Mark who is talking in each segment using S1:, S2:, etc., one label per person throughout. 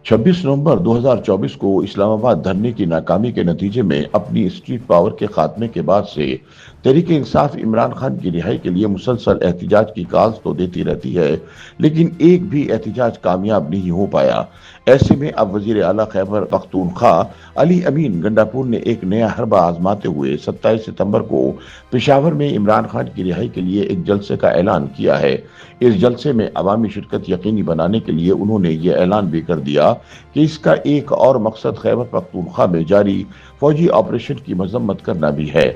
S1: 26 नवंबर 2024 को इस्लामाबाद धरने की नाकामी के नतीजे में अपनी स्ट्रीट पावर के खात्मे के बाद से तहरीक इंसाफ इमरान खान की रिहाई के लिए मुसलसल एहतिजाज की कॉल्स तो देती रहती है, लेकिन एक भी एहतिजाज कामयाब नहीं हो पाया। ऐसे में अब वजीर आला खैबर पख्तूनख्वा अली अमीन गंडापुर ने एक नया हरबा आजमाते हुए 27 सितंबर को पेशावर में इमरान खान की रिहाई के लिए एक जलसे का ऐलान किया है। इस जलसे में अवामी शिरकत यकीनी बनाने के लिए उन्होंने ये ऐलान भी कर दिया कि इसका एक और मकसद खैबर पख्तूनख्वा में जारी फौजी ऑपरेशन की मजम्मत करना भी है।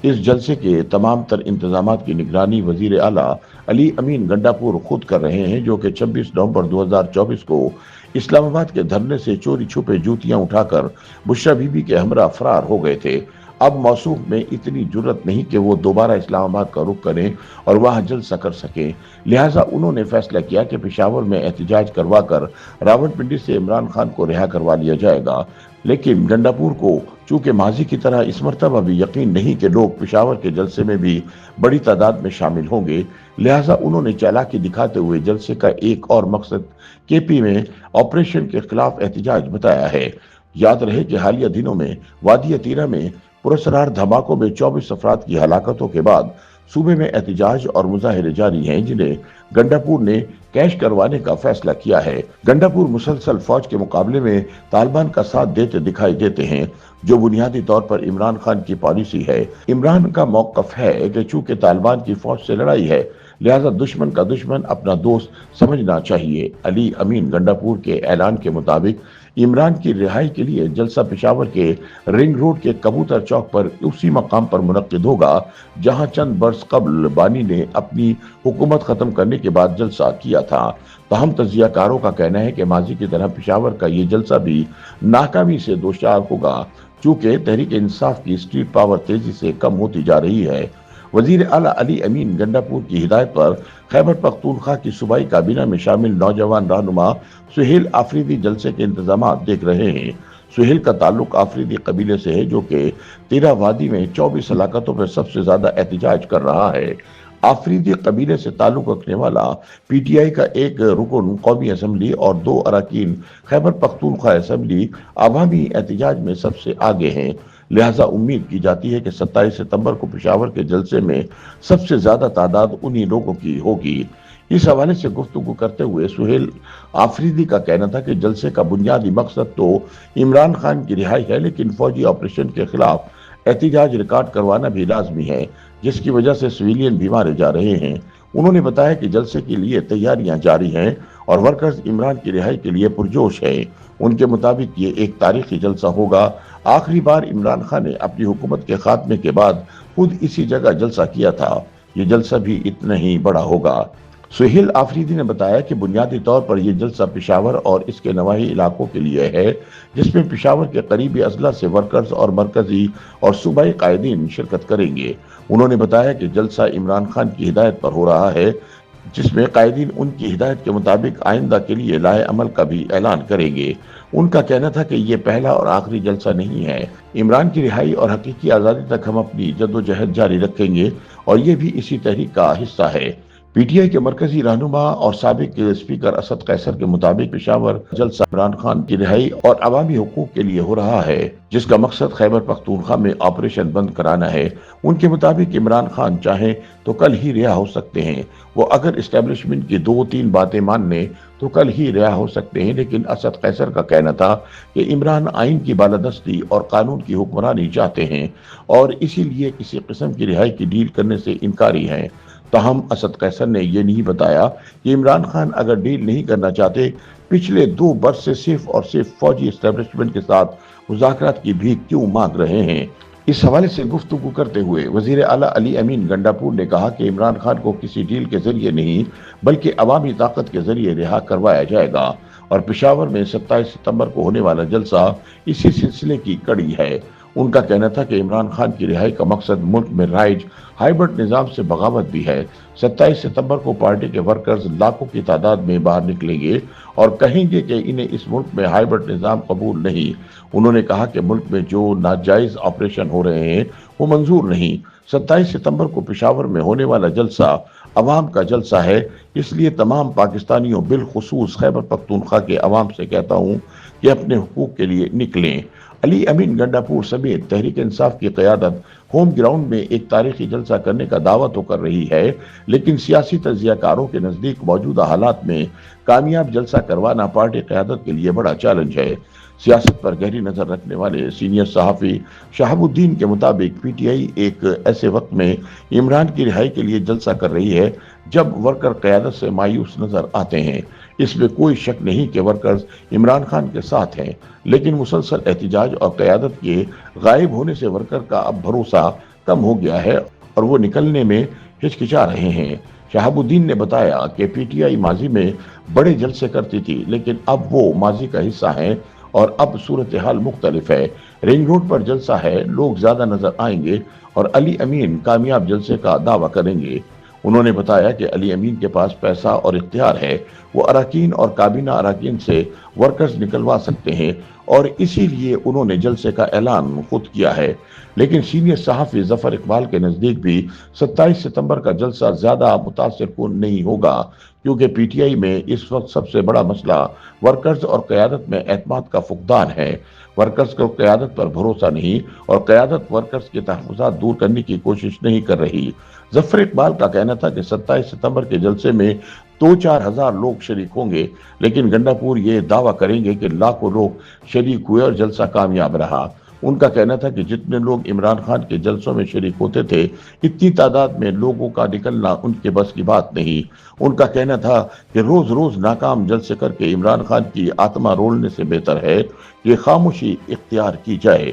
S1: इस जलसे के तमाम तर इंतजामात की निगरानी वजीर आला अली अमीन गंडापुर खुद कर रहे हैं, जो कि 26 नवंबर 2024 को इस्लामाबाद के धरने से चोरी छुपे जूतियां उठाकर बुशरा बीबी के हमरा फरार हो गए थे। अब मौसूफ में इतनी जुर्रत नहीं कि वो दोबारा इस्लामाबाद का रुख करें और वहां जलसा कर सकें, लिहाजा उन्होंने फैसला किया कि पेशावर में एहतिजाज करवाकर रावलपिंडी से इमरान खान को रिहा करवा लिया जाएगा। लेकिन गंडापुर को चूंकि माजी की तरह इस मरतबा भी यकीन नहीं कि लोग पेशावर के जलसे में भी बड़ी तादाद में शामिल होंगे, लिहाजा उन्होंने चालाकी दिखाते हुए जलसे का एक और मकसद केपी में ऑपरेशन के खिलाफ एहतिजाज बताया है। याद रहे कि हालिया दिनों में वादी अतीरा में पुरस्कार धमाकों में 24 अफराद की हलाकतों के बाद सूबे में एहतिजाज और मुजाहिरे जारी हैं, जिन्हें गंडापुर ने कैश करवाने का फैसला किया है। गंडापुर मुसलसल फौज के मुकाबले में तालिबान का साथ देते दिखाई देते हैं, जो बुनियादी तौर पर इमरान खान की पॉलिसी है। इमरान का मौकफ है कि चूंकि तालिबान की फौज से लड़ाई है, लिहाजा दुश्मन का दुश्मन अपना दोस्त समझना चाहिए। अली अमीन गंडापुर के ऐलान के मुताबिक इमरान की रिहाई के लिए जलसा पेशावर के रिंग रोड के कबूतर चौक पर उसी मकाम पर मुनक्किद होगा जहां चंद बरस कबल बानी ने अपनी हुकूमत खत्म करने के बाद जलसा किया था। तहम तजियाकारों का कहना है कि माजी की तरह पेशावर का ये जलसा भी नाकामी से दोचार होगा, चूंकि तहरीक इंसाफ की स्ट्रीट पावर तेजी से कम होती जा रही है। वजीर आला अली अमीन गंडापुर की हिदायत पर खैबर पख्तूनख्वा की सूबाई काबीना में शामिल नौजवान रहनुमा सुहेल आफरीदी जलसे के इंतजामात देख रहे हैं। सुहेल का ताल्लुक आफरीदी कबीले से है, जो कि तेरा वादी में 24 हलाकतों पर सबसे ज्यादा एहतिजाज कर रहा है। आफरीदी कबीले से ताल्लुक रखने वाला पीटीआई का एक रुकन कौमी असम्बली और 2 अरकान खैबर पख्तूनख्वा असम्बली अवामी एहतिजाज में सबसे आगे हैं। लिहाजा उम्मीद की जाती है कि 27 सितंबर को पेशावर के जलसे में सबसे ज्यादा तादाद उन्हीं लोगों की होगी। इस हवाले से गुफ्तगू करते हुए सुहेल आफरीदी का कहना था कि जलसे का बुनियादी मकसद तो इमरान खान की रिहाई है, लेकिन फौजी ऑपरेशन के खिलाफ एहतिजाज रिकॉर्ड करवाना भी लाजमी है, जिसकी वजह से सिविलियन भी मारे जा रहे हैं। उन्होंने बताया कि जलसे के लिए तैयारियां जारी हैं और वर्कर्स इमरान की रिहाई के लिए पुरजोश है। उनके मुताबिक ये एक तारीखी जलसा होगा। आखिरी बार इमरान खान ने अपनी हुकूमत के खात्मे के बाद खुद इसी जगह जलसा किया था। ये जलसा भी इतना ही बड़ा होगा। सुहेल आफरीदी ने बताया कि बुनियादी तौर पर यह जलसा पेशावर और इसके नवाही इलाकों के लिए है, जिसमें पेशावर के करीबी अजला से वर्कर्स और मरकजी और सूबाई कायदीन शिरकत करेंगे। उन्होंने बताया कि जलसा इमरान खान की हिदायत पर हो रहा है, जिसमें कायदीन उनकी हिदायत के मुताबिक आइंदा के लिए लाए अमल का भी ऐलान करेंगे। उनका कहना था कि ये पहला और आखिरी जलसा नहीं है। इमरान की रिहाई और हकीकी आज़ादी तक हम अपनी जद्दोजहद जारी रखेंगे और ये भी इसी तहरीक का हिस्सा है। पीटीआई के मरकजी रहनुमा और साबिक स्पीकर असद कैसर के मुताबिक पेशावर जलसा इमरान खान की रिहाई और अवामी हुकूक के लिए हो रहा है, जिसका मकसद खैबर पख्तूनख्वा में ऑपरेशन बंद कराना है। उनके मुताबिक इमरान खान चाहें तो कल ही रिहा हो सकते हैं। वो अगर इस्टेब्लिशमेंट की 2-3 बातें मान लें तो कल ही रिहा हो सकते हैं, लेकिन असद कैसर का कहना था कि इमरान आइन की बालादस्ती और कानून की हुक्मरानी चाहते हैं और इसीलिए किसी किस्म की रिहाई की डील करने से इनकारी हैं। तहम असद कैसर ने यह नहीं बताया कि इमरान खान अगर डील नहीं करना चाहते, पिछले 2 वर्ष से सिर्फ और सिर्फ फौजी एस्टेब्लिशमेंट के साथ मुज़ाकरात की भीख क्यों मांग रहे हैं। इस हवाले से गुफ्तगू करते हुए वजीर आला अली अमीन गंडापुर ने कहा कि इमरान खान को किसी डील के जरिए नहीं बल्कि अवामी ताकत के जरिए रिहा करवाया जाएगा और पेशावर में 27 सितंबर को होने वाला जलसा इसी सिलसिले की कड़ी है। उनका कहना था कि इमरान खान की रिहाई का मकसद मुल्क में राइज हाइब्रिड निजाम से बगावत भी है। 27 सितंबर को पार्टी के वर्कर्स लाखों की तादाद में बाहर निकलेंगे और कहेंगे कि इन्हें इस मुल्क में हाइब्रिड निजाम कबूल नहीं। उन्होंने कहा कि मुल्क में जो नाजायज ऑपरेशन हो रहे हैं वो मंजूर नहीं। 27 सितंबर को पेशावर में होने वाला जलसा عوام کا جلسہ ہے، اس لیے تمام پاکستانیوں بالخصوص خیبر پختونخوا کے عوام سے کہتا ہوں کہ اپنے حقوق کے لیے نکلیں۔ علی امین گنڈاپور سمیت تحریک انصاف کی قیادت ہوم گراؤنڈ میں ایک تاریخی جلسہ کرنے کا دعویٰ تو کر رہی ہے، لیکن سیاسی تجزیہ کاروں کے نزدیک موجودہ حالات میں کامیاب جلسہ کروانا پارٹی قیادت کے لیے بڑا چیلنج ہے۔ سیاست پر گہری نظر رکھنے والے سینئر صحافی شہاب الدین کے مطابق پی ٹی آئی ایک ایسے وقت میں عمران کی رہائی کے لیے جلسہ کر رہی ہے جب ورکر قیادت سے مایوس نظر آتے ہیں۔ اس میں کوئی شک نہیں کہ ورکرز عمران خان کے ساتھ ہیں، لیکن مسلسل احتجاج اور قیادت کے غائب ہونے سے ورکر کا اب بھروسہ کم ہو گیا ہے اور وہ نکلنے میں ہچکچا رہے ہیں۔ شہاب الدین نے بتایا کہ پی ٹی آئی ماضی میں بڑے جلسے کرتی تھی، لیکن اب وہ ماضی کا حصہ ہیں اور اب صورتحال مختلف ہے۔ رنگ روڈ پر جلسہ ہے، لوگ زیادہ نظر آئیں گے اور علی امین کامیاب جلسے کا دعویٰ کریں گے۔ انہوں نے بتایا کہ علی امین کے پاس پیسہ اور اختیار ہے، وہ اراکین اور کابینہ اراکین سے ورکرز نکلوا سکتے ہیں اور اسی لیے انہوں نے جلسے کا اعلان خود کیا ہے۔ لیکن سینئر صحافی ظفر اقبال کے نزدیک بھی 27 ستمبر کا جلسہ زیادہ متاثر کن نہیں ہوگا، کیونکہ پی ٹی آئی میں اس وقت سب سے بڑا مسئلہ ورکرز اور قیادت میں اعتماد کا فقدان ہے۔ ورکرز کو قیادت پر بھروسہ نہیں اور قیادت ورکرز کے تحفظات دور کرنے کی کوشش نہیں کر رہی۔ ظفر اقبال کا کہنا تھا کہ 27 ستمبر کے جلسے میں 2-4 ہزار لوگ شریک ہوں گے، لیکن گنڈاپور یہ دعویٰ کریں گے کہ لاکھوں لوگ شریک ہوئے اور جلسہ کامیاب رہا۔ ان کا کہنا تھا کہ جتنے لوگ عمران خان کے جلسوں میں شریک ہوتے تھے، اتنی تعداد میں لوگوں کا نکلنا ان کے بس کی بات نہیں۔ ان کا کہنا تھا کہ روز روز ناکام جلسے کر کے عمران خان کی آتما رولنے سے بہتر ہے کہ خاموشی اختیار کی جائے۔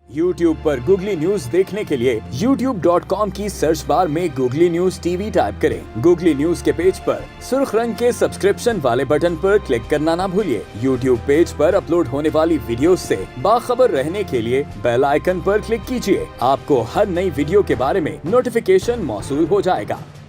S2: YouTube پر گوگلی نیوز دیکھنے کے لیے youtube.com کی سرچ بار میں googly news T V type کریں۔ گوگلی نیوز کے پیج پر سرخ رنگ کے سبسکرپشن والے بٹن پر کلک کرنا نہ بھولیے۔ YouTube پیج پر اپلوڈ ہونے والی ویڈیوز سے باخبر رہنے کے لیے بیل آئیکن پر کلک کیجیے۔ آپ کو ہر نئی ویڈیو کے بارے میں نوٹیفیکیشن موصول ہو جائے گا۔